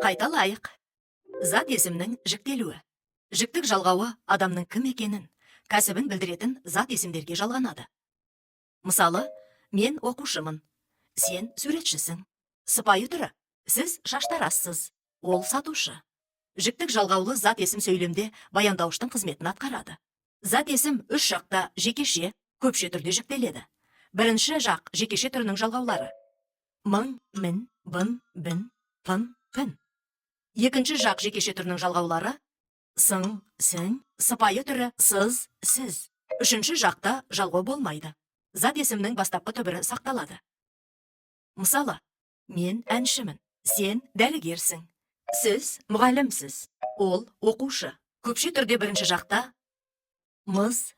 Қайталайық. Зат есімнің жіктелуі. Жіктік жалғауы адамның кім екенін, кәсібін білдіретін зат есімдерге жалғанады. Мысалы, мен оқушымын, сен суретшісің. Сыпайы түрі, сіз шаштарассыз, ол сатушы. Жіктік жалғаулы зат есім сөйлемде баяндауыштың қызметін атқарады. Зат есім үш жақта жекеше, көпше түрде жіктеледі. Бірінші жақ жекеше түрінің жалғаулары. Мың, мін, бын, бін, пын, пін. Екінші жақ жекеше түрінің жалғаулары. Сың, сің, сыпайы түрі сыз, сіз. Үшінші жақта жалғау болмайды. Зат есімнің бастапқы түбірі сақталады. Мысалы, мен әншімін, сен дәрігерсің. Сіз мұғалімсіз, ол оқушы. Көпше түрде бірінші жақта мыз,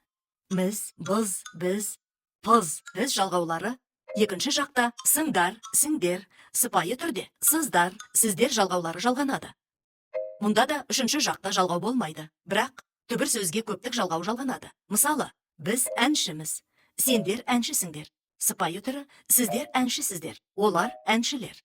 міз, біз, біз, пыз, біз жалғаулары. Екінші жақта сыңдар, сіңдер, сыпайы түрде сыздар, сіздер жалғаулары жалғанады. Мұнда да үшінші жақта жалғау болмайды, бірақ түбір сөзге көптік жалғау жалғанады. Мысалы, біз әншіміз, сендер әншісіңдер. Сыпайы түрі сіздер әншісіздер, олар әншілер.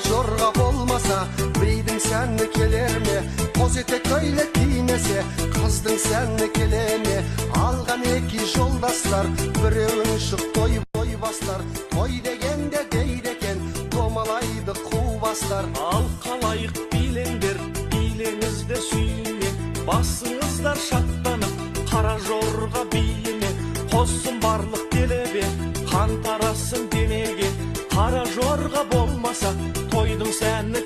Жорға болмаса, бейдің сәні келер ме? Қоз етек көйлек киінесе, қыздың сәні келе ме? Алған екі жолдастар, біреуін шық той бастар. Той дегенде дейді екен, домалайды қу бастар. Ал қалайық билеңдер, билеңізді сүйіне, басыңыздар шаттанып, қара жорға бейіне. Қосын барлық делебе, қан тарасын денеге, қара жорға болмаса, тойдың сәні